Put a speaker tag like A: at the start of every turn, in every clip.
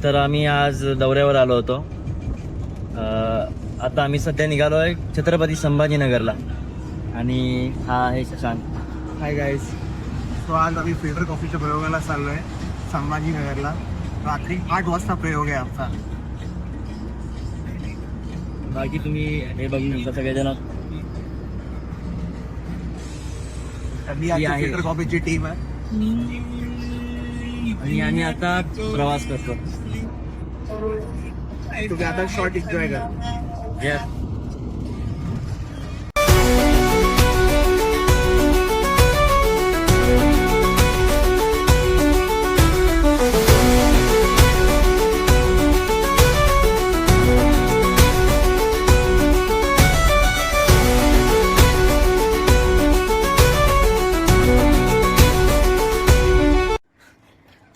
A: तर आम्ही आज दौऱ्यावर आलो होतो. आता आम्ही सध्या निघालो आहे छत्रपती संभाजीनगरला आणि हा आहे शशांक.
B: Hi guys. सो आज आम्ही फिल्टर कॉफीच्या प्रयोगाला चाललो आहे संभाजीनगरला. रात्री 8 वाजता प्रयोग आहे आमचा.
A: बाकी तुम्ही हे बघून शकता सगळेजण.
B: मी आज फिल्टर कॉफीची टीम आहे
A: आणि आम्ही आता प्रवास करतो.
B: तुम्ही आता शॉर्ट एन्जॉय करा.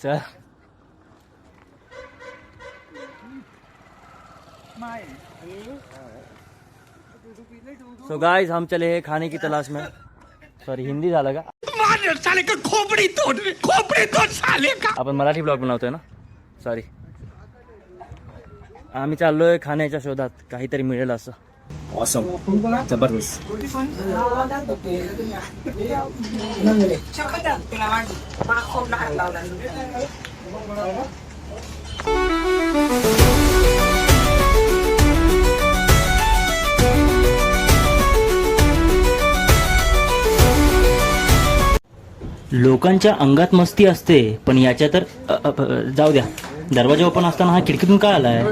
A: चल. सो गाइस हम चले हैं खाने की तलाश में. सॉरी हिंदी झालं का?
C: साले का खोपड़ी तोड़ साले का.
A: आपण मराठी ब्लॉग बनवतोय ना. सॉरी. आम्ही चाललोय खाण्याच्या शोधात. काहीतरी मिळेल असं. ऑसम. जबरदस्त. लोकांच्या अंगात मस्ती असते पण याच्या तर जाऊ द्या. दरवाजा ओपन असताना हा खिडकीतून का आलाय?